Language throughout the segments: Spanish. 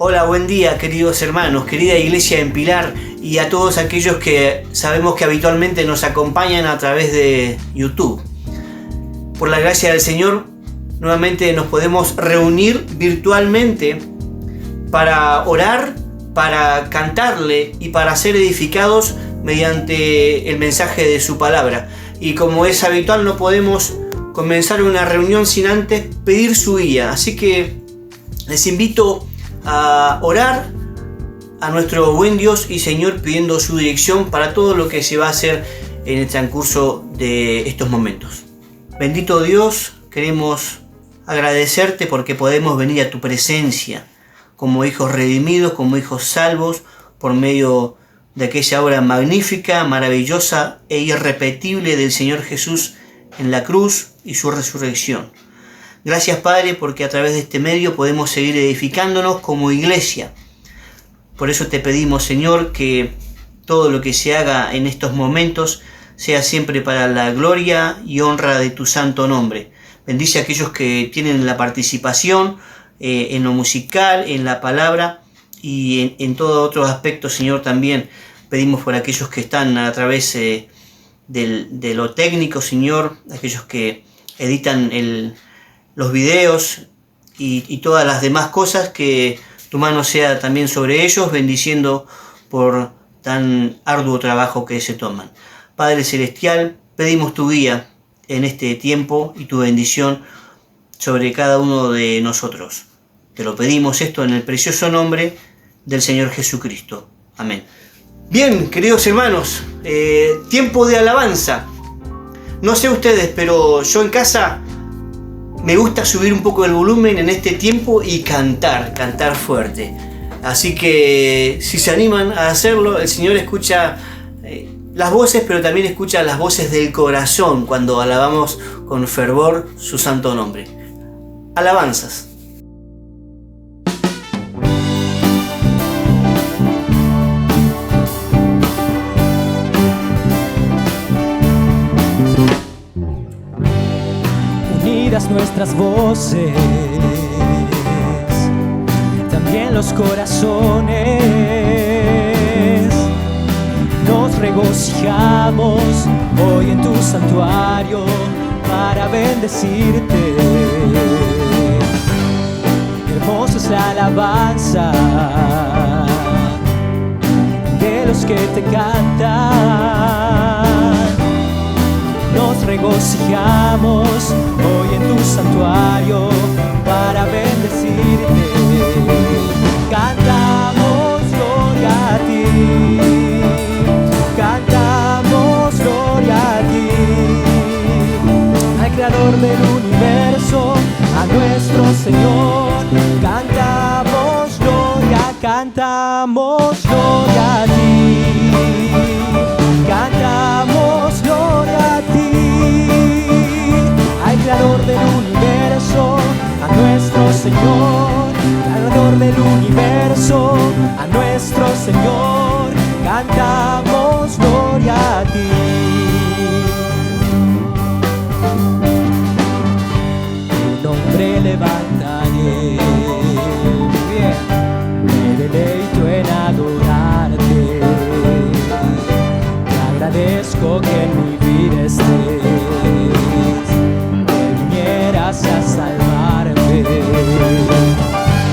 Hola, buen día queridos hermanos, querida iglesia en Pilar y a todos aquellos que sabemos que habitualmente nos acompañan a través de YouTube. Por la gracia del Señor, nuevamente nos podemos reunir virtualmente para orar, para cantarle y para ser edificados mediante el mensaje de su palabra. Y como es habitual, no podemos comenzar una reunión sin antes pedir su guía. Así que les invito a orar a nuestro buen Dios y Señor pidiendo su dirección para todo lo que se va a hacer en el transcurso de estos momentos. Bendito Dios, queremos agradecerte porque podemos venir a tu presencia como hijos redimidos, como hijos salvos, por medio de aquella obra magnífica, maravillosa e irrepetible del Señor Jesús en la cruz y su resurrección. Gracias, Padre, porque a través de este medio podemos seguir edificándonos como iglesia. Por eso te pedimos, Señor, que todo lo que se haga en estos momentos sea siempre para la gloria y honra de tu santo nombre. Bendice a aquellos que tienen la participación en lo musical, en la palabra y en todo otro aspecto, Señor. También pedimos por aquellos que están a través de lo técnico, Señor, aquellos que editan los videos y todas las demás cosas, que tu mano sea también sobre ellos, bendiciendo por tan arduo trabajo que se toman. Padre Celestial, pedimos tu guía en este tiempo y tu bendición sobre cada uno de nosotros. Te lo pedimos esto en el precioso nombre del Señor Jesucristo. Amén. Bien, queridos hermanos, tiempo de alabanza. No sé ustedes, pero yo en casa me gusta subir un poco el volumen en este tiempo y cantar fuerte. Así que si se animan a hacerlo, el Señor escucha las voces, pero también escucha las voces del corazón cuando alabamos con fervor su santo nombre. Alabanzas. Nuestras voces, también los corazones, nos regocijamos hoy en tu santuario para bendecirte. Hermosa es la alabanza de los que te cantan. Nos regocijamos hoy en tu santuario para bendecirte. Cantamos gloria a ti, cantamos gloria a ti, al Creador del universo, a nuestro Señor. Cantamos gloria a ti, cantamos gloria a ti, al Creador del universo, a nuestro Señor. Creador del universo, a nuestro Señor, cantamos gloria a ti. Tu nombre levantaré, bien, me deleito en adorarte. Te agradezco que en mi vida estés, que vinieras a salvarme.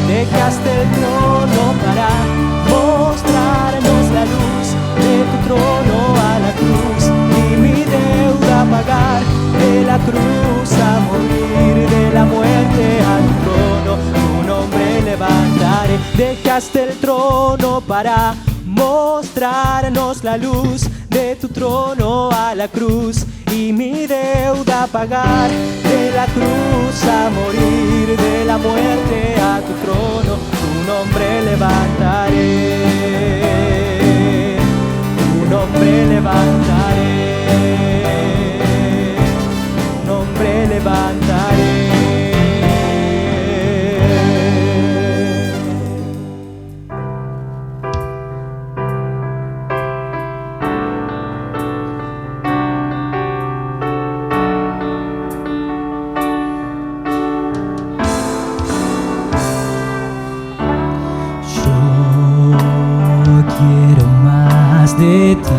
Dejaste el trono para mostrarnos la luz, de tu trono a la cruz y mi deuda pagar, de la cruz a morir, de la muerte al trono, tu nombre levantaré. Dejaste el trono para mostrarnos la luz, de tu trono a la cruz y mi deuda pagar, de la cruz a morir, de la muerte a tu trono, tu nombre levantaré, tu nombre levantaré, tu nombre levantaré. de ti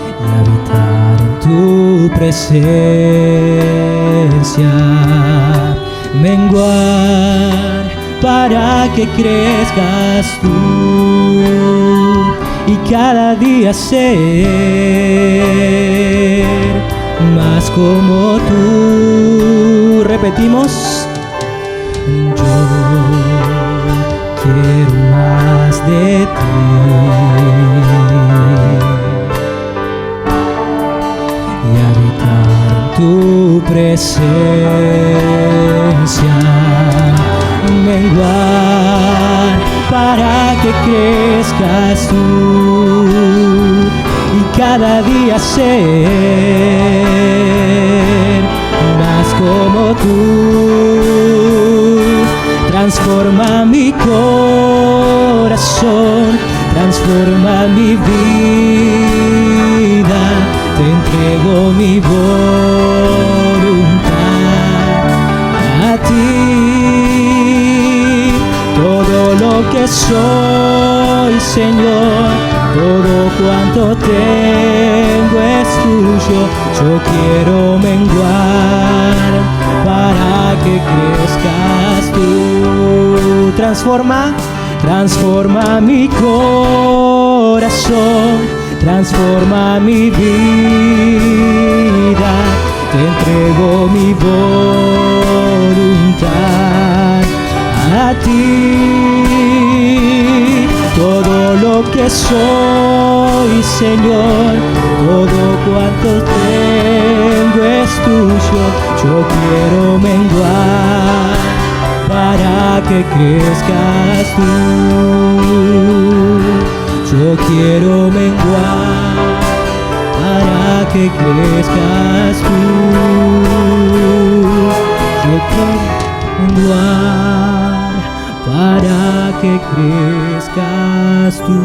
y habitar en tu presencia, menguar para que crezcas tú y cada día ser más como tú. Repetimos: yo quiero más de ti y habitar en tu presencia, menguar para que crezcas tú y cada día ser más como tú. Transforma mi corazón, transforma mi vida, te entrego mi voluntad a ti. Todo lo que soy, Señor, todo cuanto tengo es tuyo. Yo quiero menguar para que crezcas tú. Transforma mi corazón, transforma mi vida, te entrego mi voluntad a ti. Todo lo que soy, Señor, todo cuanto tengo es tuyo. Yo quiero menguar para que crezcas tú. Yo quiero menguar para que crezcas tú. Yo quiero menguar para que crezcas tú.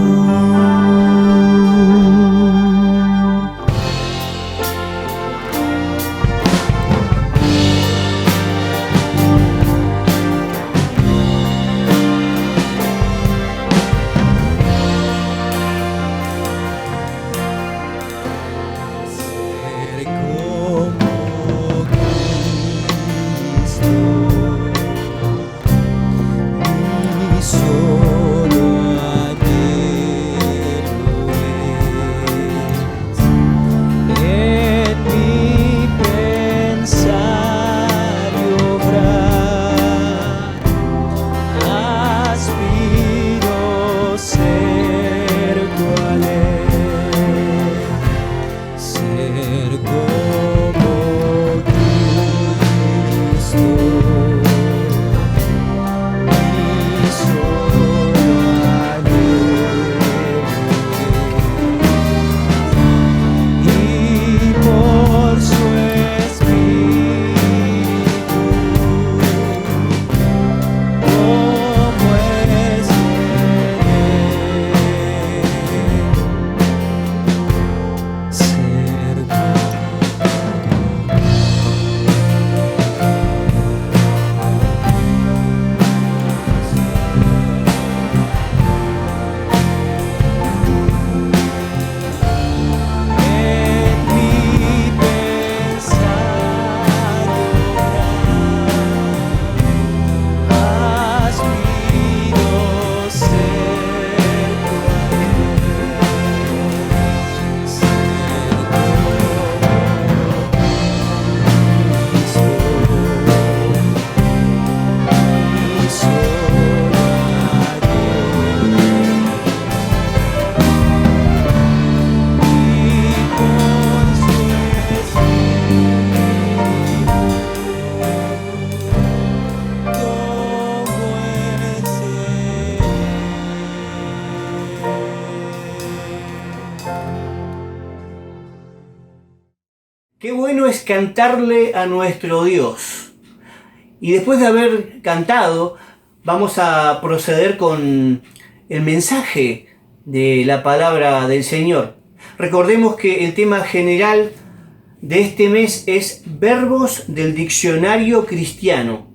Qué bueno es cantarle a nuestro Dios. Y después de haber cantado, vamos a proceder con el mensaje de la palabra del Señor. Recordemos que el tema general de este mes es verbos del diccionario cristiano.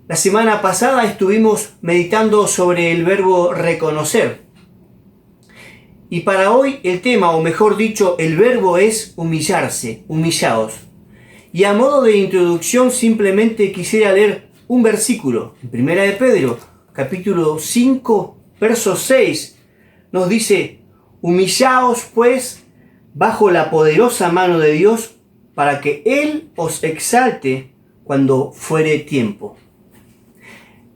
La semana pasada estuvimos meditando sobre el verbo reconocer. Y para hoy el tema, o mejor dicho, el verbo es humillarse, humillaos. Y a modo de introducción simplemente quisiera leer un versículo. En 1 de Pedro, capítulo 5, verso 6, nos dice: humillaos pues bajo la poderosa mano de Dios, para que Él os exalte cuando fuere tiempo.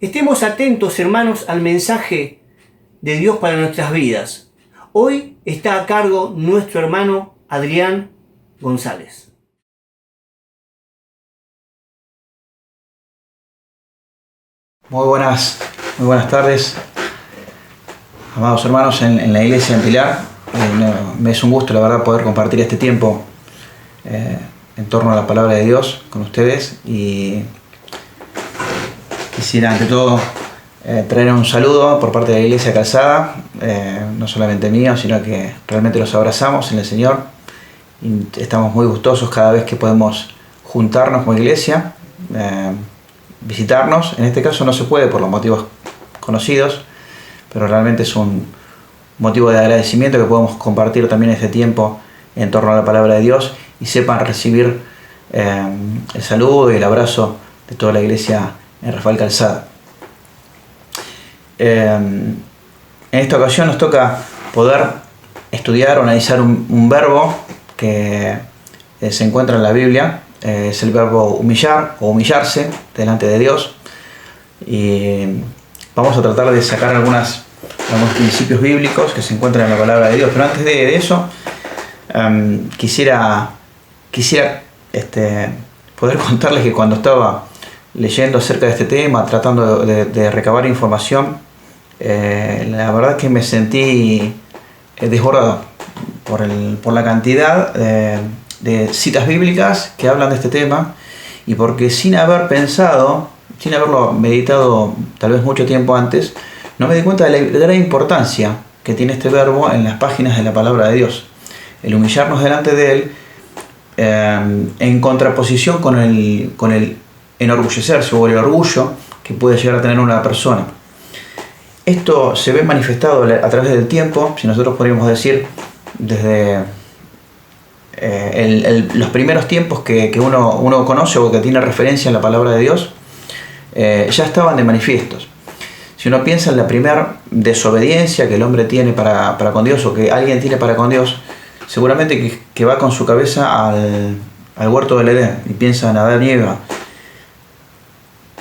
Estemos atentos, hermanos, al mensaje de Dios para nuestras vidas. Hoy está a cargo nuestro hermano Adrián González. Muy buenas tardes, amados hermanos en la iglesia en Pilar. Me es un gusto, la verdad, poder compartir este tiempo en torno a la palabra de Dios con ustedes, y quisiera ante todo traer un saludo por parte de la iglesia Calzada, no solamente mío, sino que realmente los abrazamos en el Señor y estamos muy gustosos cada vez que podemos juntarnos como iglesia, visitarnos. En este caso no se puede por los motivos conocidos, pero realmente es un motivo de agradecimiento que podemos compartir también este tiempo en torno a la palabra de Dios y sepan recibir el saludo y el abrazo de toda la iglesia en Rafael Calzada. En esta ocasión nos toca poder estudiar o analizar un verbo que se encuentra en la Biblia. Es el verbo humillar o humillarse delante de Dios, y vamos a tratar de sacar algunos principios bíblicos que se encuentran en la palabra de Dios. Pero antes de eso, quisiera poder contarles que cuando estaba leyendo acerca de este tema, tratando de recabar información, la verdad es que me sentí desbordado por la cantidad de citas bíblicas que hablan de este tema, y porque sin haberlo meditado tal vez mucho tiempo antes, no me di cuenta de la gran importancia que tiene este verbo en las páginas de la palabra de Dios. El humillarnos delante de Él, en contraposición con el enorgullecerse o el orgullo que puede llegar a tener una persona. Esto se ve manifestado a través del tiempo, si nosotros podríamos decir, desde los primeros tiempos que uno conoce o que tiene referencia en la palabra de Dios, ya estaban de manifiestos. Si uno piensa en la primera desobediencia que el hombre tiene para con Dios, o que alguien tiene para con Dios, seguramente que va con su cabeza al huerto del Edén y piensa en Adán y Eva.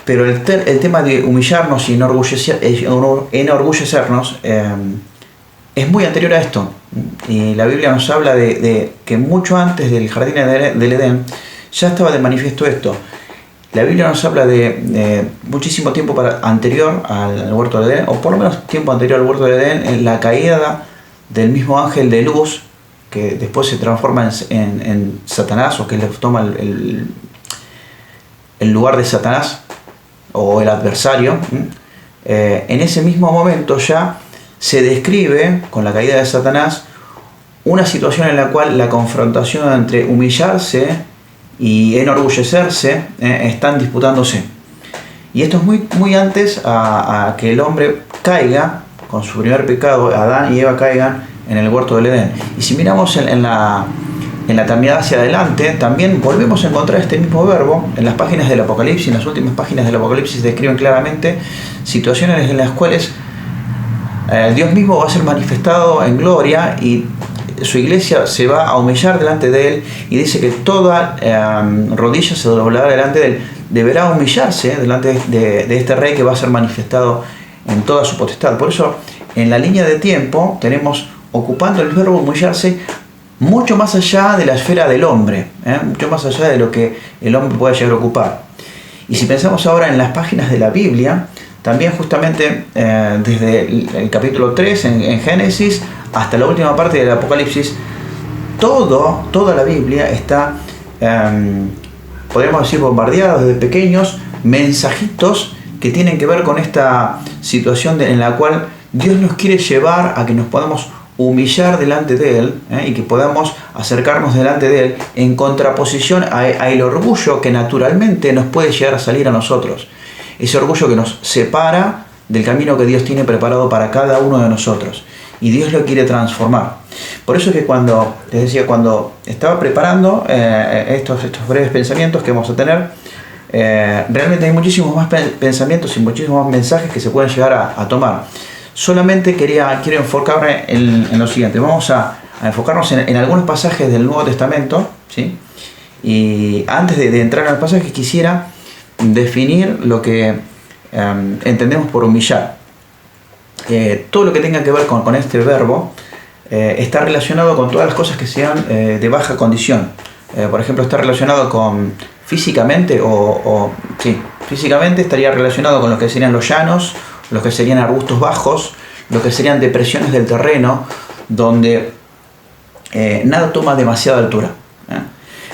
Pero el tema de humillarnos y enorgullecernos es muy anterior a esto. Y la Biblia nos habla de que mucho antes del jardín del Edén ya estaba de manifiesto esto. La Biblia nos habla de muchísimo tiempo anterior al huerto del Edén, o por lo menos tiempo anterior al huerto del Edén, en la caída del mismo ángel de luz, que después se transforma en Satanás, o que le toma el lugar de Satanás o el adversario. En ese mismo momento ya se describe, con la caída de Satanás, una situación en la cual la confrontación entre humillarse y enorgullecerse están disputándose. Y esto es muy antes a que el hombre caiga con su primer pecado, Adán y Eva caigan en el huerto del Edén. Y si miramos en la eternidad hacia adelante, también volvemos a encontrar este mismo verbo en las páginas del Apocalipsis. En las últimas páginas del Apocalipsis describen claramente situaciones en las cuales Dios mismo va a ser manifestado en gloria, y su iglesia se va a humillar delante de Él, y dice que toda rodilla se doblará delante de Él. Deberá humillarse delante de este Rey que va a ser manifestado en toda su potestad. Por eso, en la línea de tiempo, tenemos ocupando el verbo humillarse mucho más allá de la esfera del hombre, mucho más allá de lo que el hombre puede llegar a ocupar. Y si pensamos ahora en las páginas de la Biblia, también justamente desde el capítulo 3 en Génesis hasta la última parte del Apocalipsis, toda la Biblia está, podríamos decir, bombardeada desde pequeños mensajitos que tienen que ver con esta situación en la cual Dios nos quiere llevar a que nos podamos humillar delante de Él, y que podamos acercarnos delante de Él en contraposición al orgullo que naturalmente nos puede llegar a salir a nosotros. ese orgullo que nos separa del camino que Dios tiene preparado para cada uno de nosotros. Y Dios lo quiere transformar. Por eso es que cuando, les decía, cuando estaba preparando estos breves pensamientos que vamos a tener, realmente hay muchísimos más pensamientos y muchísimos más mensajes que se pueden llegar a tomar. Solamente quiero enfocarme en lo siguiente. Vamos a enfocarnos en algunos pasajes del Nuevo Testamento, ¿sí? Y antes de entrar en el pasaje quisiera definir lo que entendemos por humillar. Todo lo que tenga que ver con este verbo está relacionado con todas las cosas que sean de baja condición. Por ejemplo, está relacionado con físicamente físicamente estaría relacionado con lo que serían los llanos, lo que serían arbustos bajos, lo que serían depresiones del terreno, donde nada toma demasiada altura.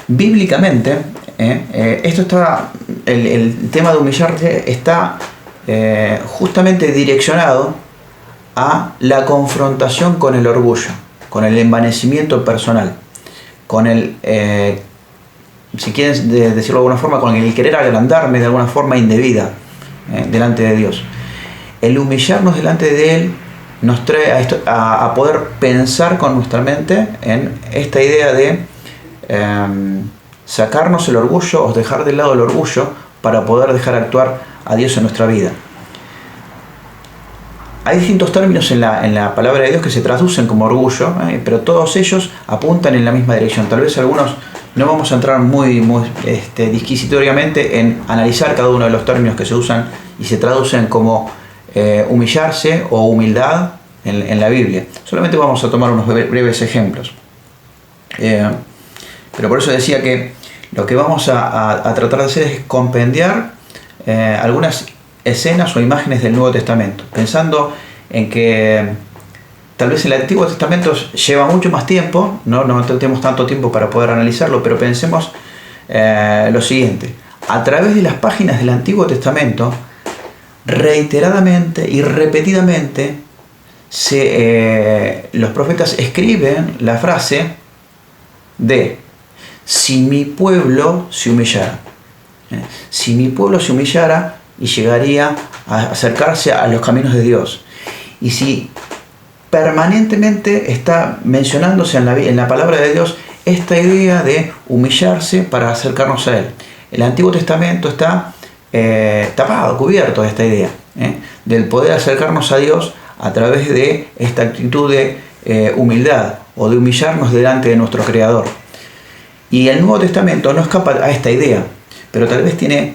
Bíblicamente, esto está, el tema de humillarse está justamente direccionado a la confrontación con el orgullo, con el envanecimiento personal, con el, si quieren decirlo de alguna forma, con el querer agrandarme de alguna forma indebida delante de Dios. El humillarnos delante de Él nos trae a poder pensar con nuestra mente en esta idea de sacarnos el orgullo o dejar de lado el orgullo para poder dejar actuar a Dios en nuestra vida. Hay distintos términos en la palabra de Dios que se traducen como orgullo, pero todos ellos apuntan en la misma dirección. Tal vez algunos no vamos a entrar muy disquisitoriamente en analizar cada uno de los términos que se usan y se traducen como humillarse o humildad en la Biblia. Solamente vamos a tomar unos breves ejemplos. Pero por eso decía que lo que vamos a tratar de hacer es compendiar algunas escenas o imágenes del Nuevo Testamento, pensando en que tal vez el Antiguo Testamento lleva mucho más tiempo, no tenemos tanto tiempo para poder analizarlo, pero pensemos lo siguiente: a través de las páginas del Antiguo Testamento, reiteradamente y repetidamente los profetas escriben la frase de si mi pueblo se humillara. Si mi pueblo se humillara y llegaría a acercarse a los caminos de Dios. Y si permanentemente está mencionándose en la palabra de Dios esta idea de humillarse para acercarnos a Él. El Antiguo Testamento está tapado, cubierto de esta idea, del poder acercarnos a Dios a través de esta actitud de humildad o de humillarnos delante de nuestro Creador. Y el Nuevo Testamento no escapa a esta idea, pero tal vez tiene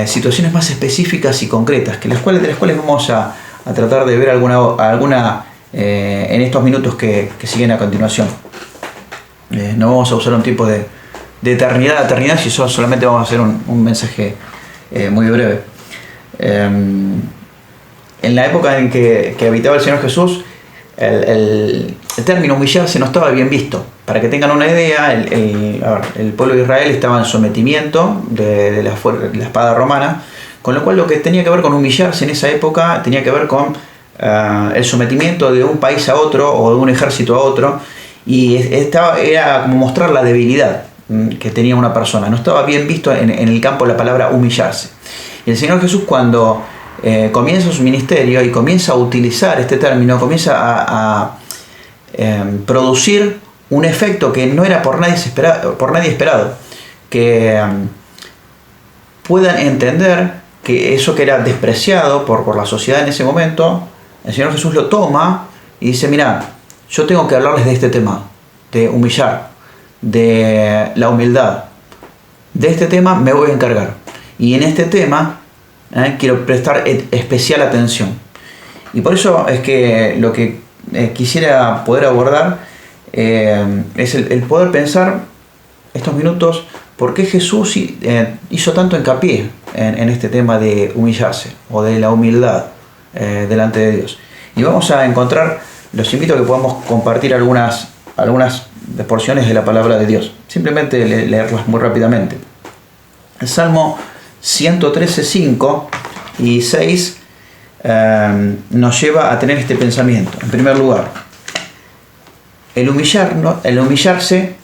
situaciones más específicas y concretas, de las cuales vamos a tratar de ver alguna en estos minutos que siguen a continuación. No vamos a usar un tiempo de eternidad a eternidad, si solamente vamos a hacer un mensaje muy breve. En la época en que habitaba el Señor Jesús, el término humillarse no estaba bien visto. Para que tengan una idea, el pueblo de Israel estaba en sometimiento de la espada romana, con lo cual lo que tenía que ver con humillarse en esa época tenía que ver con el sometimiento de un país a otro o de un ejército a otro, y era como mostrar la debilidad que tenía una persona. No estaba bien visto en el campo la palabra humillarse. Y el Señor Jesús, cuando comienza su ministerio y comienza a utilizar este término, comienza a producir un efecto que no era por nadie esperado, que puedan entender que eso que era despreciado por la sociedad en ese momento, el Señor Jesús lo toma y dice: mira, yo tengo que hablarles de este tema, de humillar, de la humildad. De este tema me voy a encargar. Y en este tema quiero prestar especial atención. Y por eso es que lo que quisiera poder abordar es el poder pensar estos minutos por qué Jesús hizo tanto hincapié en este tema de humillarse o de la humildad delante de Dios. Y vamos a encontrar, los invito a que podamos compartir algunas porciones de la palabra de Dios, simplemente leerlas muy rápidamente. El Salmo 113, 5 y 6 nos lleva a tener este pensamiento. En primer lugar, el humillarse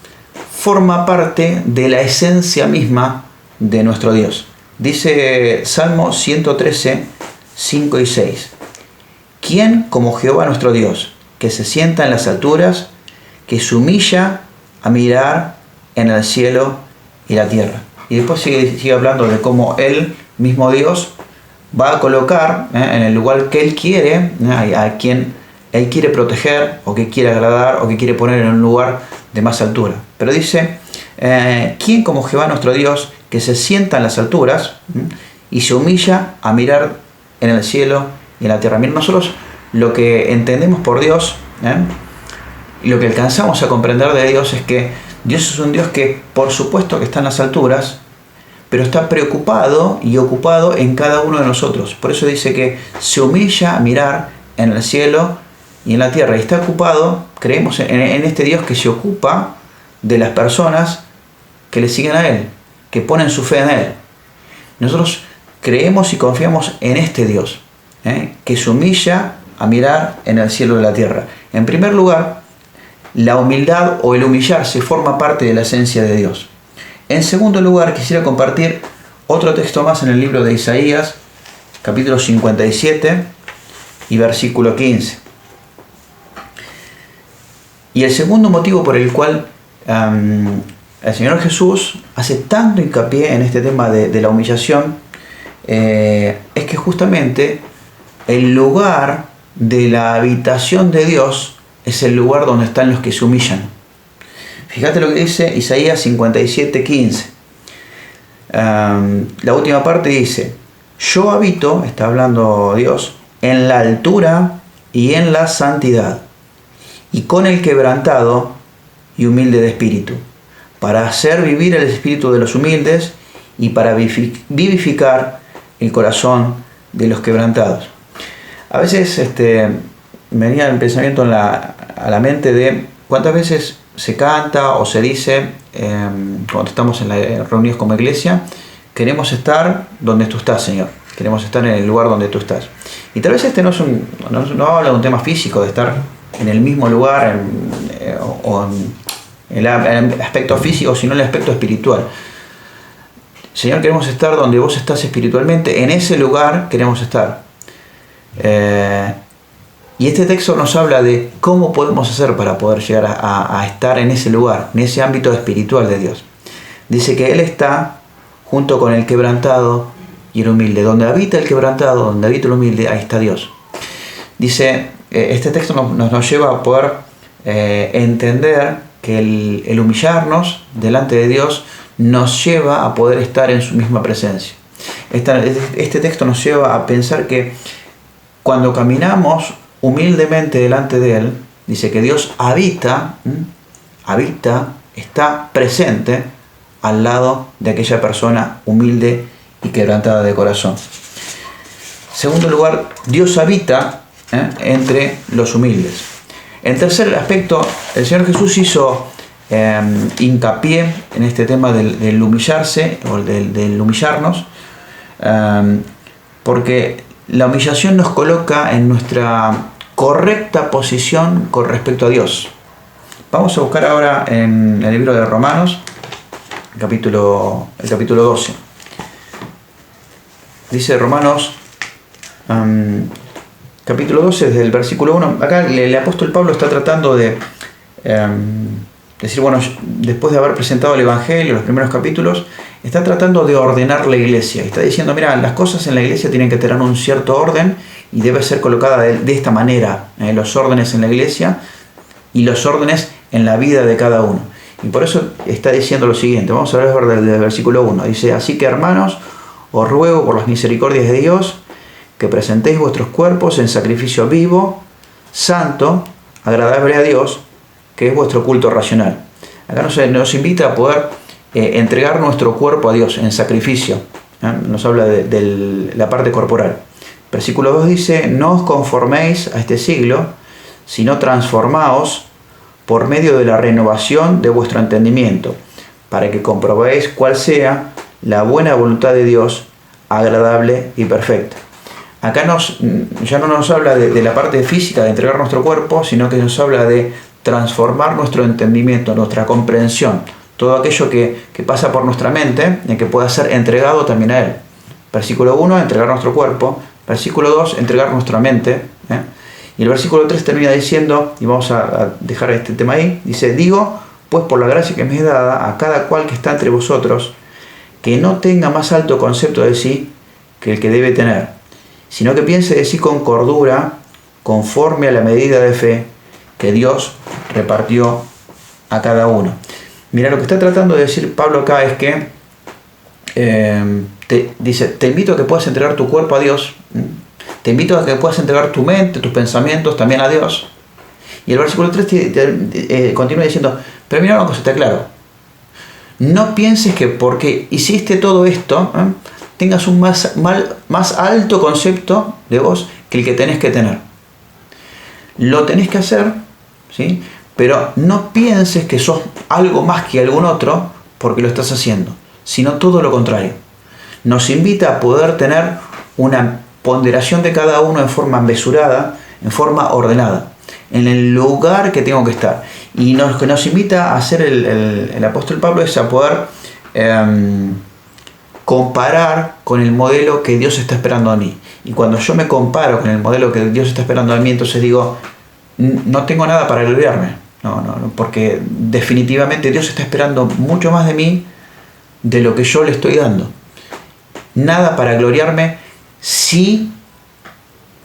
forma parte de la esencia misma de nuestro Dios. Dice Salmo 113, 5 y 6. ¿Quién como Jehová nuestro Dios, que se sienta en las alturas, que se humilla a mirar en el cielo y la tierra? Y después sigue hablando de cómo Él, mismo Dios, va a colocar en el lugar que Él quiere, a quien Él quiere proteger, o que quiere agradar, o que quiere poner en un lugar de más altura. Pero dice, ¿quién como Jehová nuestro Dios, que se sienta en las alturas y se humilla a mirar en el cielo y en la tierra? Miren, nosotros lo que entendemos por Dios, y lo que alcanzamos a comprender de Dios, es que Dios es un Dios que, por supuesto, que está en las alturas, pero está preocupado y ocupado en cada uno de nosotros. Por eso dice que se humilla a mirar en el cielo y en la tierra. Y está ocupado, creemos en este Dios que se ocupa de las personas que le siguen a Él, que ponen su fe en Él. Nosotros creemos y confiamos en este Dios, que se humilla a mirar en el cielo y la tierra. En primer lugar, la humildad o el humillarse forma parte de la esencia de Dios. En segundo lugar, quisiera compartir otro texto más en el libro de Isaías, capítulo 57 y versículo 15. Y el segundo motivo por el cual el Señor Jesús hace tanto hincapié en este tema de la humillación es que justamente el lugar de la habitación de Dios es el lugar donde están los que se humillan. Fíjate lo que dice Isaías 57, 15. La última parte dice: yo habito, está hablando Dios, en la altura y en la santidad, y con el quebrantado y humilde de espíritu, para hacer vivir el espíritu de los humildes y para vivificar el corazón de los quebrantados. A veces me venía el pensamiento a la mente de cuántas veces se canta o se dice cuando estamos reunidos como iglesia: queremos estar donde tú estás, Señor, queremos estar en el lugar donde tú estás. Y tal vez no habla de un tema físico, de estar en el mismo lugar o en el aspecto físico, sino en el aspecto espiritual. Señor, queremos estar donde vos estás espiritualmente, en ese lugar queremos estar. Y este texto nos habla de cómo podemos hacer para poder llegar a estar en ese lugar, en ese ámbito espiritual de Dios. Dice que Él está junto con el quebrantado y el humilde. Donde habita el quebrantado, donde habita el humilde, ahí está Dios. Dice, este texto nos lleva a poder entender que el humillarnos delante de Dios nos lleva a poder estar en su misma presencia. Este texto nos lleva a pensar que cuando caminamos humildemente delante de Él, dice que Dios habita, está presente al lado de aquella persona humilde y quebrantada de corazón. Segundo lugar, Dios habita entre los humildes. En tercer aspecto, el Señor Jesús hizo hincapié en este tema del humillarse o del humillarnos, porque la humillación nos coloca en nuestra correcta posición con respecto a Dios. Vamos a buscar ahora en el libro de Romanos, el capítulo 12. Dice Romanos, capítulo 12, desde el versículo 1. Acá el apóstol Pablo está tratando de decir, bueno, después de haber presentado el Evangelio, los primeros capítulos, está tratando de ordenar la iglesia. Está diciendo, mira, las cosas en la iglesia tienen que tener un cierto orden y debe ser colocada de esta manera, los órdenes en la iglesia y los órdenes en la vida de cada uno. Y por eso está diciendo lo siguiente. Vamos a ver desde el versículo 1. Dice: así que, hermanos, os ruego por las misericordias de Dios que presentéis vuestros cuerpos en sacrificio vivo, santo, agradable a Dios, que es vuestro culto racional. Acá nos invita a poder entregar nuestro cuerpo a Dios en sacrificio. Nos habla de la parte corporal. Versículo 2 dice: no os conforméis a este siglo, sino transformaos por medio de la renovación de vuestro entendimiento, para que comprobéis cuál sea la buena voluntad de Dios, agradable y perfecta. Acá ya no nos habla de la parte física de entregar nuestro cuerpo, sino que nos habla de transformar nuestro entendimiento, nuestra comprensión, todo aquello que pasa por nuestra mente, y que pueda ser entregado también a Él. Versículo 1, entregar nuestro cuerpo. Versículo 2, entregar nuestra mente. Y el versículo 3 termina diciendo, y vamos a dejar este tema ahí, dice, digo, pues por la gracia que me es dada a cada cual que está entre vosotros, que no tenga más alto concepto de sí que el que debe tener, sino que piense de sí con cordura, conforme a la medida de fe que Dios repartió a cada uno. Mira, lo que está tratando de decir Pablo acá es que dice, te invito a que puedas entregar tu cuerpo a Dios, te invito a que puedas entregar tu mente, tus pensamientos también a Dios. Y el versículo 3 continúa diciendo, pero mira una cosa, está claro, no pienses que porque hiciste todo esto, tengas un más alto concepto de vos que el que tenés que tener. Lo tenés que hacer, ¿sí? Pero no pienses que sos algo más que algún otro porque lo estás haciendo, sino todo lo contrario. Nos invita a poder tener una ponderación de cada uno en forma mesurada, en forma ordenada, en el lugar que tengo que estar. Y lo que nos invita a hacer el apóstol Pablo es a poder comparar con el modelo que Dios está esperando de mí. Y cuando yo me comparo con el modelo que Dios está esperando de mí, entonces digo, no tengo nada para gloriarme. No, porque definitivamente Dios está esperando mucho más de mí de lo que yo le estoy dando. Nada para gloriarme si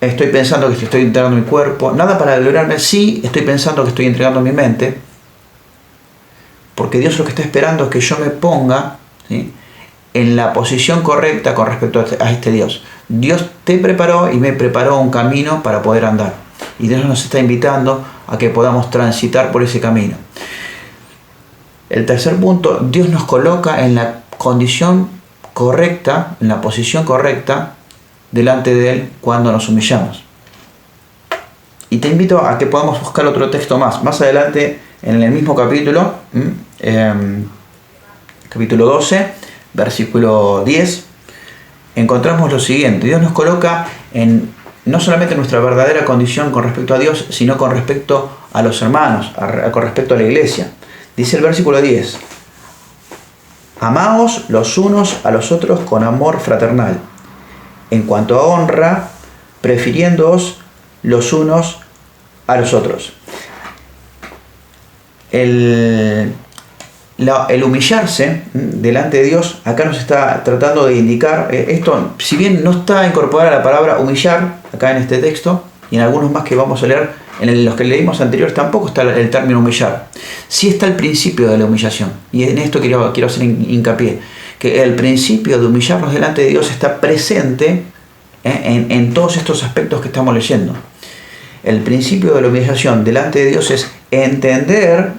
estoy pensando que estoy entregando mi cuerpo. Nada para gloriarme si estoy pensando que estoy entregando mi mente. Porque Dios lo que está esperando es que yo me ponga, ¿sí?, en la posición correcta con respecto a este Dios. Dios te preparó y me preparó un camino para poder andar. Y Dios nos está invitando a que podamos transitar por ese camino. El tercer punto, Dios nos coloca en la condición correcta, en la posición correcta, delante de Él cuando nos humillamos. Y te invito a que podamos buscar otro texto más adelante en el mismo capítulo, capítulo 12, versículo 10, encontramos lo siguiente. Dios nos coloca en no solamente nuestra verdadera condición con respecto a Dios, sino con respecto a los hermanos, con respecto a la iglesia. Dice el versículo 10, amaos los unos a los otros con amor fraternal, en cuanto a honra, prefiriéndoos los unos a los otros. El humillarse delante de Dios, acá nos está tratando de indicar, esto si bien no está incorporada la palabra humillar, acá en este texto, y en algunos más que vamos a leer, en los que leímos anteriores tampoco está el término humillar. Sí está el principio de la humillación, y en esto quiero hacer hincapié, que el principio de humillarnos delante de Dios está presente en todos estos aspectos que estamos leyendo. El principio de la humillación delante de Dios es entender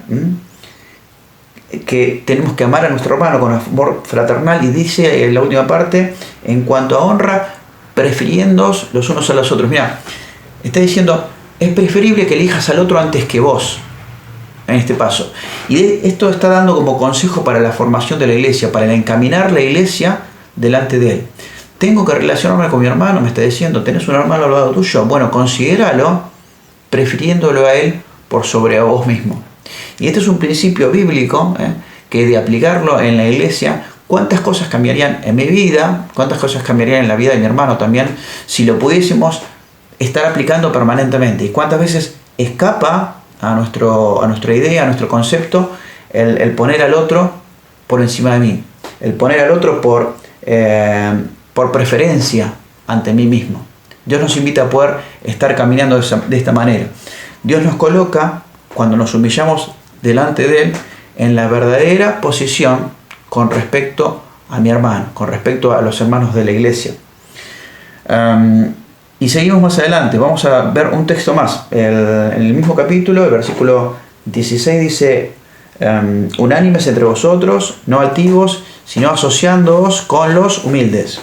que tenemos que amar a nuestro hermano con amor fraternal, y dice en la última parte, en cuanto a honra, prefiriéndoos los unos a los otros. Mira, está diciendo, es preferible que elijas al otro antes que vos, en este paso. Y esto está dando como consejo para la formación de la iglesia, para encaminar la iglesia delante de Él. Tengo que relacionarme con mi hermano, me está diciendo, ¿tenés un hermano al lado tuyo? Bueno, considéralo prefiriéndolo a Él por sobre a vos mismo. Y este es un principio bíblico que de aplicarlo en la iglesia, cuántas cosas cambiarían en mi vida, cuántas cosas cambiarían en la vida de mi hermano también, si lo pudiésemos estar aplicando permanentemente. Y cuántas veces escapa a nuestra idea, a nuestro concepto, el poner al otro por encima de mí, el poner al otro por preferencia ante mí mismo. Dios nos invita a poder estar caminando de esta manera. Dios nos coloca, cuando nos humillamos delante de Él, en la verdadera posición con respecto a mi hermano, con respecto a los hermanos de la iglesia. Y seguimos más adelante, vamos a ver un texto más. En el mismo capítulo, el versículo 16 dice, unánimes entre vosotros, no altivos, sino asociándoos con los humildes.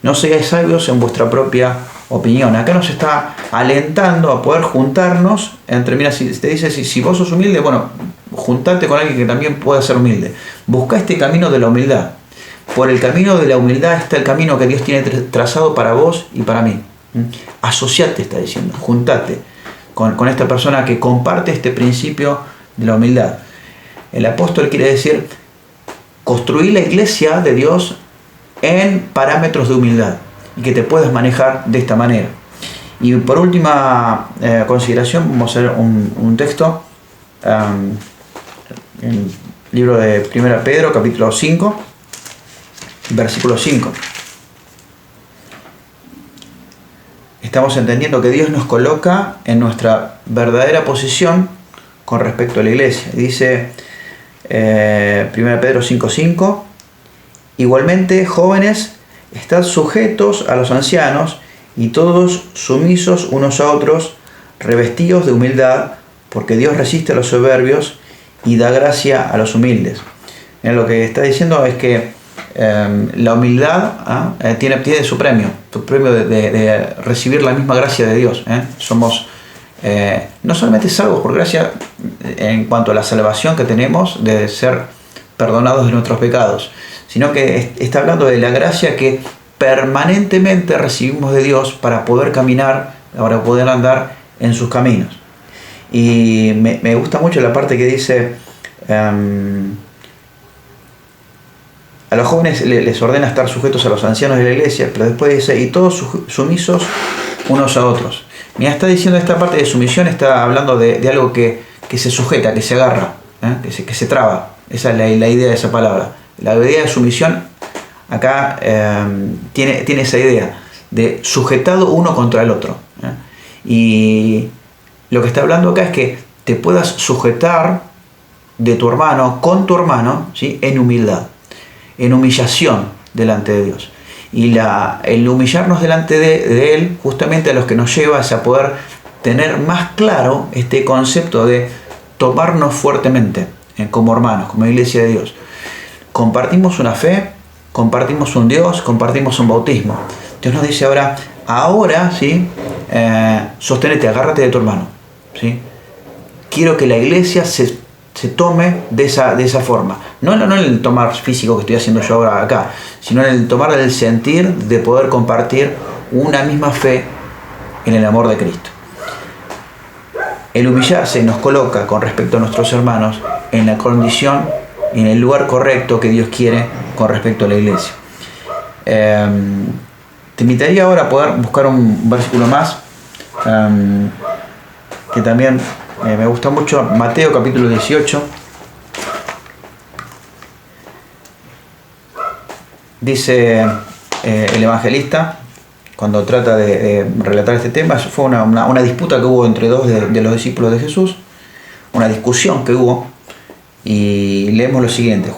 No seáis sabios en vuestra propia opinión. Acá nos está alentando a poder juntarnos mira, si te dice, si vos sos humilde, bueno, juntate con alguien que también pueda ser humilde. Busca este camino de la humildad. Por el camino de la humildad está el camino que Dios tiene trazado para vos y para mí. Asociate, está diciendo, juntate con esta persona que comparte este principio de la humildad. El apóstol quiere decir, construir la iglesia de Dios en parámetros de humildad y que te puedas manejar de esta manera. Y por última consideración, vamos a ver un texto en el libro de 1 Pedro, capítulo 5, versículo 5. Estamos entendiendo que Dios nos coloca en nuestra verdadera posición con respecto a la iglesia. Dice 1 Pedro 5:5, igualmente, jóvenes, estad sujetos a los ancianos y todos sumisos unos a otros, revestidos de humildad, porque Dios resiste a los soberbios y da gracia a los humildes. Lo que está diciendo es que la humildad tiene su premio de recibir la misma gracia de Dios. Somos no solamente salvos por gracia en cuanto a la salvación que tenemos de ser perdonados de nuestros pecados, sino que está hablando de la gracia que permanentemente recibimos de Dios para poder caminar, para poder andar en sus caminos. Y me gusta mucho la parte que dice a los jóvenes les ordena estar sujetos a los ancianos de la iglesia, pero después dice, y todos sumisos unos a otros. Mira, está diciendo esta parte de sumisión, está hablando de algo que se sujeta, que se agarra, que se traba. Esa es la idea de esa palabra. La idea de sumisión acá tiene esa idea de sujetado uno contra el otro. Y lo que está hablando acá es que te puedas sujetar de tu hermano, con tu hermano, ¿sí? En humildad, en humillación delante de Dios. Y el humillarnos delante de Él, justamente a los que nos lleva es a poder tener más claro este concepto de tomarnos fuertemente como hermanos, como iglesia de Dios. Compartimos una fe, compartimos un Dios, compartimos un bautismo. Dios nos dice ahora, ¿sí? Sosténete, agárrate de tu hermano, ¿sí? Quiero que la iglesia se tome de esa forma. No en el tomar físico que estoy haciendo yo ahora acá, sino en el tomar el sentir de poder compartir una misma fe en el amor de Cristo. El humillarse nos coloca con respecto a nuestros hermanos en la condición, en el lugar correcto que Dios quiere con respecto a la iglesia. Te invitaría ahora a poder buscar un versículo más que también me gusta mucho, Mateo capítulo 18. Dice el evangelista, cuando trata de relatar este tema, fue una disputa que hubo entre dos de los discípulos de Jesús, una discusión que hubo, y leemos lo siguiente,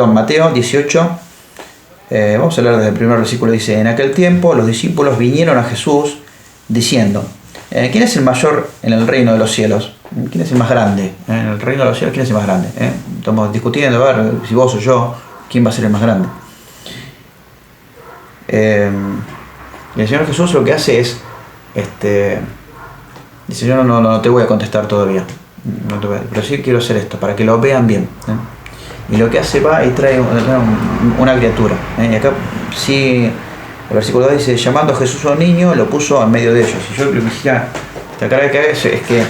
Mateo 18, vamos a hablar desde el primer versículo. Dice, en aquel tiempo los discípulos vinieron a Jesús diciendo, ¿quién es el mayor en el reino de los cielos? ¿Quién es el más grande? En el reino de los cielos, ¿quién es el más grande? Estamos discutiendo, a ver, si vos o yo, ¿quién va a ser el más grande? Y el Señor Jesús lo que hace es, dice, yo no te voy a contestar todavía, pero sí quiero hacer esto, para que lo vean bien. Y lo que hace va y trae una criatura. Y acá sí, el versículo 2 dice, llamando a Jesús a un niño, lo puso en medio de ellos. Y yo lo que quisiera destacar acá es que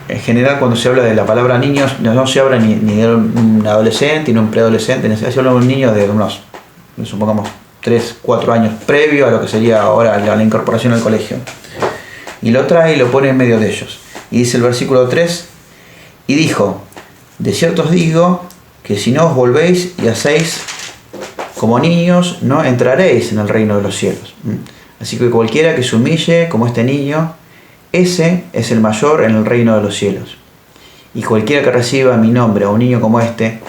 en general cuando se habla de la palabra niños, no se habla ni de un adolescente, ni de un preadolescente, se habla de un niño de unos, supongamos, 3-4 años previo a lo que sería ahora la incorporación al colegio. Y lo trae y lo pone en medio de ellos. Y dice el versículo 3, y dijo, de cierto os digo que si no os volvéis y hacéis como niños, no entraréis en el reino de los cielos. Así que cualquiera que se humille como este niño, ese es el mayor en el reino de los cielos. Y cualquiera que reciba mi nombre a un niño como este,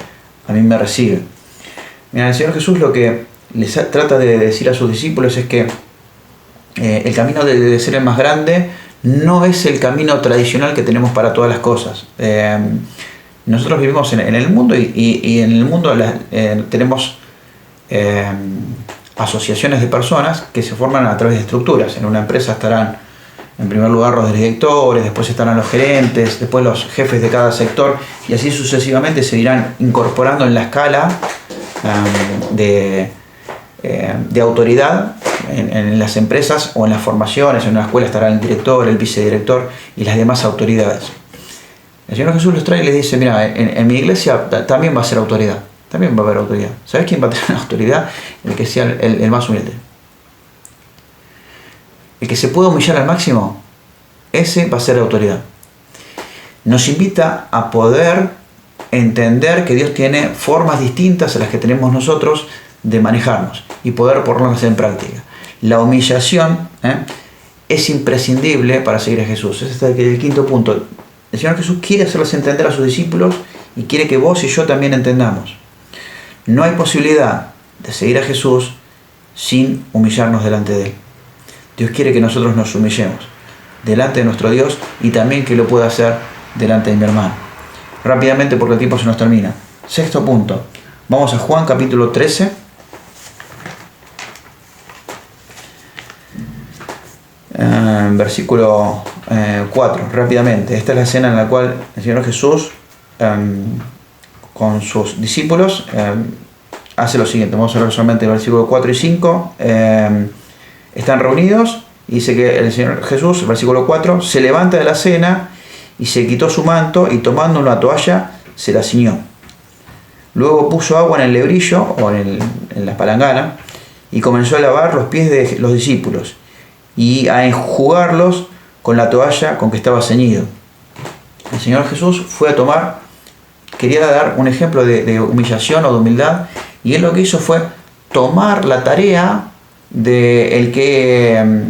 a mí me recibe. Mira, el Señor Jesús lo que les trata de decir a sus discípulos es que el camino de ser el más grande no es el camino tradicional que tenemos para todas las cosas. Nosotros vivimos en el mundo y en el mundo tenemos asociaciones de personas que se forman a través de estructuras. En una empresa estarán en primer lugar los directores, después estarán los gerentes, después los jefes de cada sector, y así sucesivamente se irán incorporando en la escala de autoridad en las empresas o en las formaciones. En una escuela estará el director, el vicedirector y las demás autoridades. El Señor Jesús los trae y les dice, mira, en mi iglesia también va a ser autoridad. también va a haber autoridad. ¿Sabes quién va a tener autoridad? El que sea el más humilde. El que se pueda humillar al máximo, ese va a ser la autoridad. Nos invita a poder entender que Dios tiene formas distintas a las que tenemos nosotros de manejarnos y poder ponerlas en práctica. La humillación es imprescindible para seguir a Jesús. Ese es el quinto punto. El Señor Jesús quiere hacerles entender a sus discípulos y quiere que vos y yo también entendamos. No hay posibilidad de seguir a Jesús sin humillarnos delante de Él. Dios quiere que nosotros nos humillemos delante de nuestro Dios y también que lo pueda hacer delante de mi hermano. Rápidamente, porque el tiempo se nos termina. Sexto punto. Vamos a Juan capítulo 13. Versículo 4. Rápidamente. Esta es la escena en la cual el Señor Jesús con sus discípulos hace lo siguiente. Vamos a leer solamente el versículo 4 y 5. Están reunidos y dice que el Señor Jesús, versículo 4, se levanta de la cena y se quitó su manto y tomando una toalla se la ciñó. Luego puso agua en el lebrillo o en la palangana y comenzó a lavar los pies de los discípulos y a enjugarlos con la toalla con que estaba ceñido. El Señor Jesús fue a tomar, quería dar un ejemplo de humillación o de humildad, y Él lo que hizo fue tomar la tarea de el que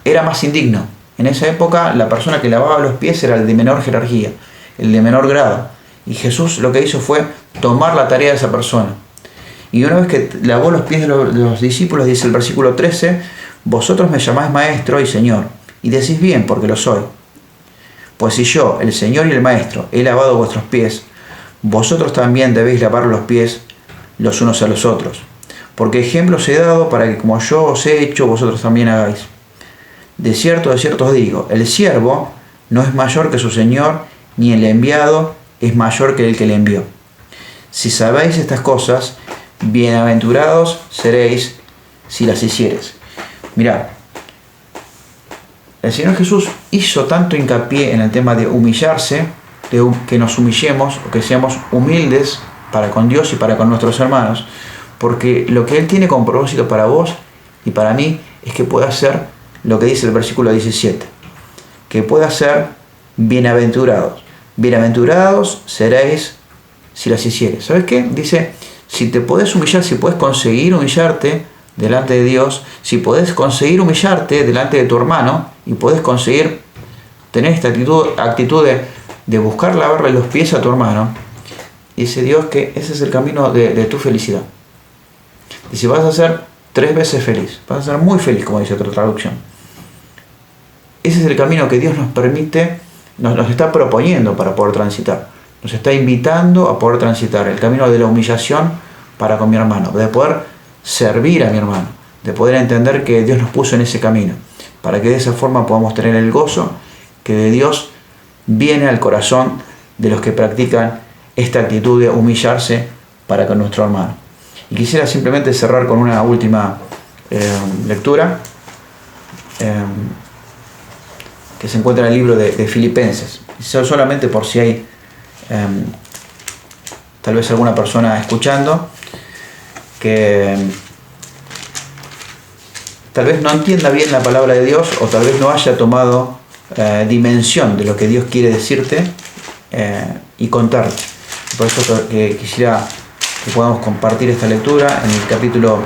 era más indigno. En esa época la persona que lavaba los pies era el de menor jerarquía, el de menor grado, y Jesús lo que hizo fue tomar la tarea de esa persona. Y una vez que lavó los pies de los discípulos, dice el versículo 13: vosotros me llamáis maestro y señor, y decís bien, porque lo soy. Pues si yo, el Señor y el Maestro, he lavado vuestros pies, vosotros también debéis lavar los pies los unos a los otros. Porque ejemplo os he dado para que como yo os he hecho, vosotros también hagáis. De cierto os digo, el siervo no es mayor que su Señor, ni el enviado es mayor que el que le envió. Si sabéis estas cosas, bienaventurados seréis si las hiciereis. Mirad, el Señor Jesús hizo tanto hincapié en el tema de humillarse, de que nos humillemos, o que seamos humildes para con Dios y para con nuestros hermanos, porque lo que Él tiene como propósito para vos y para mí es que pueda ser lo que dice el versículo 17, que pueda ser bienaventurados. Bienaventurados seréis si las hiciereis. ¿Sabes qué? Dice, si te podés humillar, si podés conseguir humillarte delante de Dios, si podés conseguir humillarte delante de tu hermano y podés conseguir tener esta actitud de buscar lavarle los pies a tu hermano, dice Dios que ese es el camino de tu felicidad. Y si vas a ser 3 veces feliz, vas a ser muy feliz, como dice otra traducción. Ese es el camino que Dios nos permite, nos está proponiendo para poder transitar. Nos está invitando a poder transitar el camino de la humillación para con mi hermano, de poder servir a mi hermano, de poder entender que Dios nos puso en ese camino, para que de esa forma podamos tener el gozo que de Dios viene al corazón de los que practican esta actitud de humillarse para con nuestro hermano. Y quisiera simplemente cerrar con una última lectura que se encuentra en el libro de Filipenses. Solamente por si hay tal vez alguna persona escuchando que tal vez no entienda bien la palabra de Dios, o tal vez no haya tomado dimensión de lo que Dios quiere decirte y contarte. Por eso que quisiera que podamos compartir esta lectura en el capítulo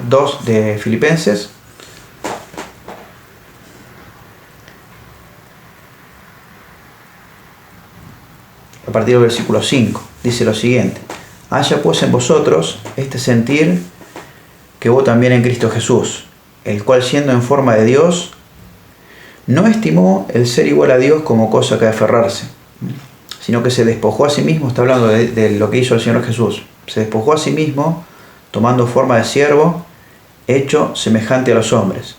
2 de Filipenses. A partir del versículo 5 dice lo siguiente: haya pues en vosotros este sentir que hubo también en Cristo Jesús, el cual siendo en forma de Dios, no estimó el ser igual a Dios como cosa que aferrarse, sino que se despojó a sí mismo. Está hablando de lo que hizo el Señor Jesús. Se despojó a sí mismo, tomando forma de siervo, hecho semejante a los hombres,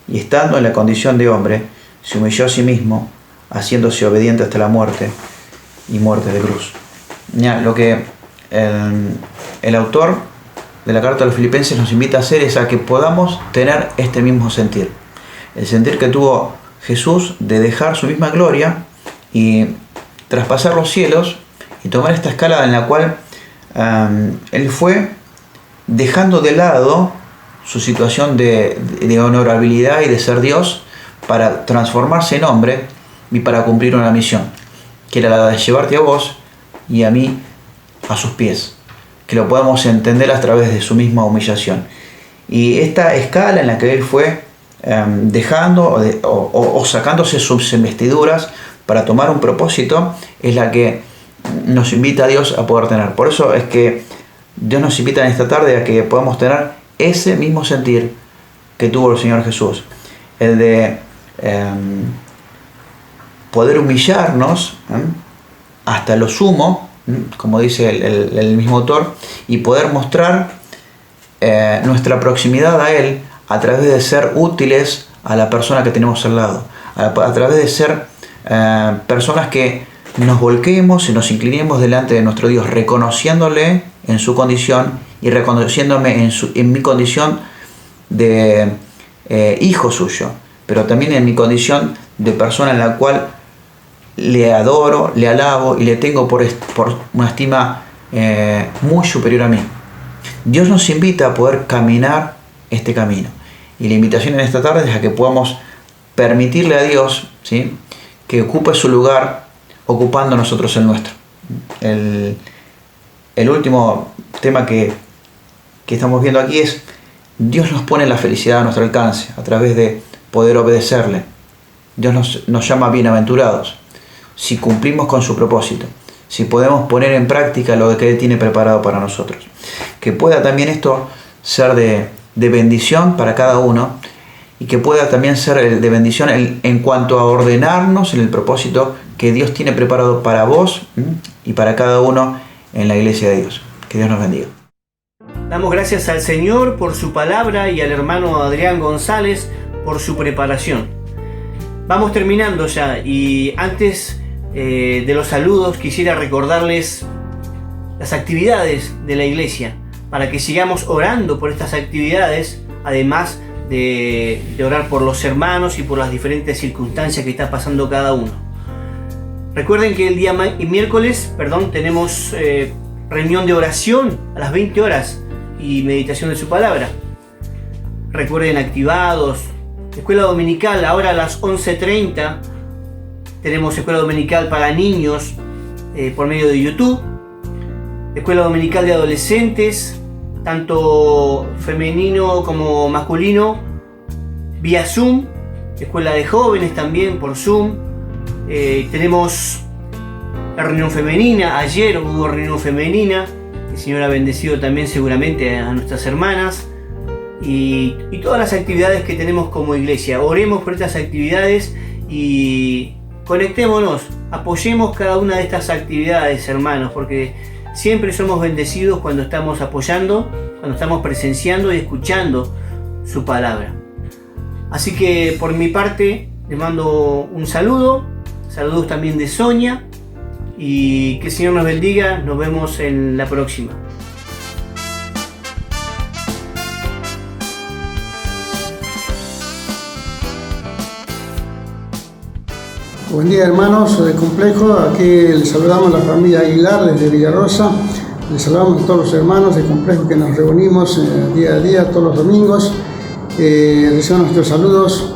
y estando en la condición de hombre, se humilló a sí mismo, haciéndose obediente hasta la muerte, y muerte de cruz. Ya, lo que el autor de la carta a los Filipenses nos invita a hacer es a que podamos tener este mismo sentir. El sentir que tuvo Jesús de dejar su misma gloria y traspasar los cielos y tomar esta escala en la cual él fue dejando de lado su situación de honorabilidad y de ser Dios para transformarse en hombre y para cumplir una misión, que era la de llevarte a vos y a mí a sus pies, que lo podamos entender a través de su misma humillación. Y esta escala en la que él fue dejando o sacándose sus vestiduras para tomar un propósito es la que nos invita a Dios a poder tener. Por eso es que Dios nos invita en esta tarde a que podamos tener ese mismo sentir que tuvo el Señor Jesús, el de poder humillarnos hasta lo sumo, como dice el mismo autor, y poder mostrar nuestra proximidad a Él a través de ser útiles a la persona que tenemos al lado, a través de ser personas que nos volquemos y nos inclinemos delante de nuestro Dios, reconociéndole en su condición y reconociéndome en mi condición de hijo suyo, pero también en mi condición de persona en la cual le adoro, le alabo y le tengo por una estima muy superior a mí. Dios nos invita a poder caminar este camino, y la invitación en esta tarde es a que podamos permitirle a Dios, ¿sí?, que ocupe su lugar ocupando nosotros el nuestro. El último tema que estamos viendo aquí es: Dios nos pone la felicidad a nuestro alcance a través de poder obedecerle. Dios nos llama bienaventurados si cumplimos con su propósito, si podemos poner en práctica lo que Él tiene preparado para nosotros. Que pueda también esto ser de bendición para cada uno, y que pueda también ser de bendición en cuanto a ordenarnos en el propósito que Dios tiene preparado para vos y para cada uno en la iglesia de Dios. Que Dios nos bendiga. Damos gracias al Señor por su palabra y al hermano Adrián González por su preparación. Vamos terminando ya, y antes de los saludos quisiera recordarles las actividades de la iglesia para que sigamos orando por estas actividades, además de orar por los hermanos y por las diferentes circunstancias que está pasando cada uno. Recuerden que el día miércoles tenemos reunión de oración a las 20 horas y meditación de su palabra. Recuerden, activados. Escuela dominical ahora a las 11:30. Tenemos escuela dominical para niños por medio de YouTube. Escuela dominical de adolescentes, tanto femenino como masculino, vía Zoom. Escuela de jóvenes también por Zoom. Tenemos la reunión femenina. Ayer hubo reunión femenina. El Señor ha bendecido también seguramente a nuestras hermanas. Y todas las actividades que tenemos como iglesia. Oremos por estas actividades y conectémonos. Apoyemos cada una de estas actividades, hermanos, porque siempre somos bendecidos cuando estamos apoyando, cuando estamos presenciando y escuchando su palabra. Así que por mi parte les mando un saludo. Saludos también de Sonia. Y que el Señor nos bendiga. Nos vemos en la próxima. Buen día, hermanos de Complejo. Aquí les saludamos a la familia Aguilar desde Villarrosa. Les saludamos a todos los hermanos de Complejo que nos reunimos día a día, todos los domingos. Recibimos nuestros saludos.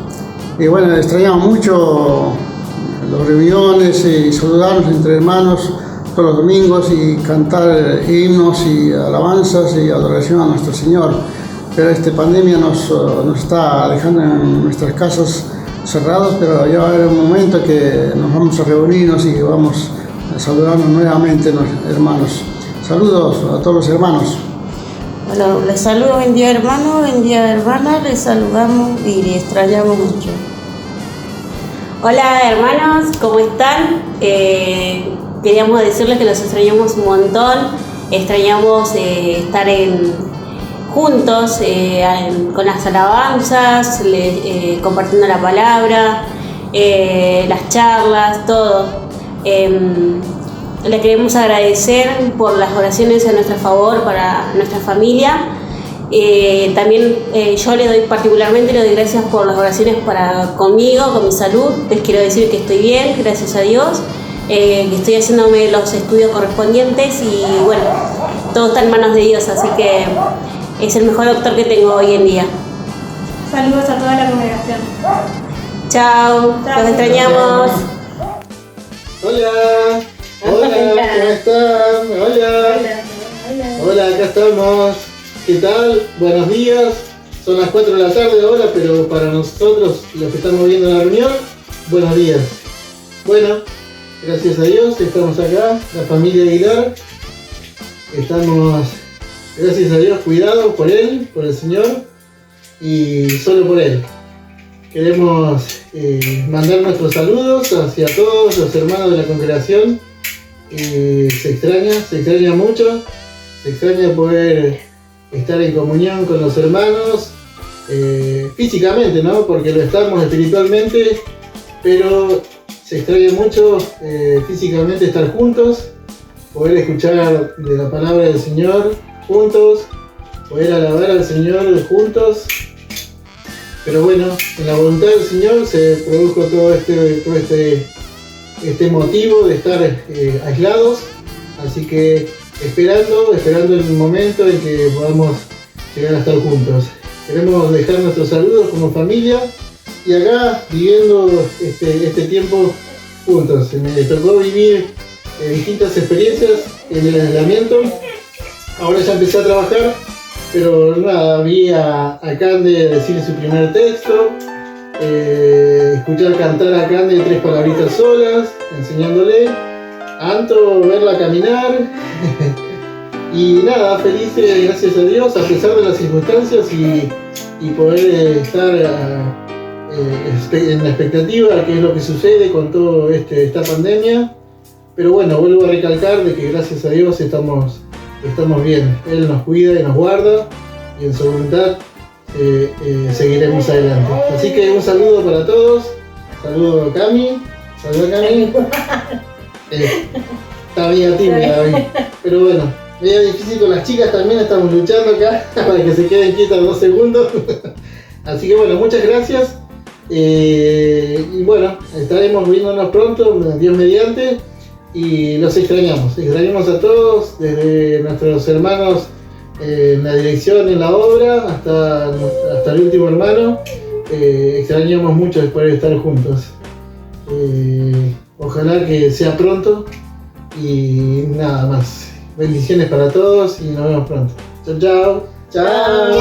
Bueno, extrañamos mucho las reuniones y saludarnos entre hermanos todos los domingos y cantar himnos y alabanzas y adoración a nuestro Señor. Pero esta pandemia nos está dejando en nuestras casas cerrados, pero ya va a haber un momento que nos vamos a reunirnos y vamos a saludarnos nuevamente, hermanos. Saludos a todos los hermanos. Bueno, les saludo, buen día hermano, buen día hermana, les saludamos y les extrañamos mucho. Hola hermanos, ¿cómo están? Queríamos decirles que los extrañamos un montón, extrañamos estar juntos con las alabanzas, compartiendo la palabra, las charlas, todo. Le queremos agradecer por las oraciones a nuestro favor para nuestra familia. También yo le doy gracias por las oraciones conmigo, con mi salud. Les quiero decir que estoy bien, gracias a Dios. que estoy haciéndome los estudios correspondientes y bueno, todo está en manos de Dios, así que es el mejor doctor que tengo hoy en día. Saludos a toda la congregación. Chao, los extrañamos. Hola, hola, ¿cómo están? Hola. Hola, acá estamos. ¿Qué tal? Buenos días. Son las 4 de la tarde ahora, pero para nosotros, los que estamos viendo la reunión, buenos días. Bueno, gracias a Dios, estamos acá, la familia Aguilar. Estamos, gracias a Dios, cuidados por Él, por el Señor y solo por Él. Queremos mandar nuestros saludos hacia todos los hermanos de la congregación. Se extraña mucho, se extraña poder estar en comunión con los hermanos, físicamente, ¿no? Porque lo estamos espiritualmente, pero se extraña mucho físicamente estar juntos, poder escuchar de la palabra del Señor juntos, poder alabar al Señor juntos. Pero bueno, en la voluntad del Señor se produjo todo este motivo de estar aislados, así que esperando el momento en que podamos llegar a estar juntos. Queremos dejar nuestros saludos como familia y acá viviendo este tiempo juntos. Me tocó vivir distintas experiencias en el aislamiento. Ahora ya empecé a trabajar, pero nada, vi a Cande decir su primer texto, escuchar cantar a Cande 3 palabritas solas, enseñándole, a Anto verla caminar, y nada, felices, gracias a Dios, a pesar de las circunstancias y poder estar en la expectativa de qué es lo que sucede con toda esta pandemia. Pero bueno, vuelvo a recalcar de que gracias a Dios estamos bien. Él nos cuida y nos guarda y en su voluntad seguiremos adelante. Así que un saludo para todos. Saludo a Cami. Saludo a Cami. Está media tímida hoy. Pero bueno, medio difícil con las chicas también. Estamos luchando acá para que se queden quietas 2 segundos. Así que bueno, muchas gracias. Y bueno, estaremos viéndonos pronto, Dios mediante. Y los extrañamos a todos, desde nuestros hermanos en la dirección, en la obra, hasta el último hermano. Extrañamos mucho después de estar juntos. Ojalá que sea pronto y nada más. Bendiciones para todos y nos vemos pronto. Chao, chao. Chao.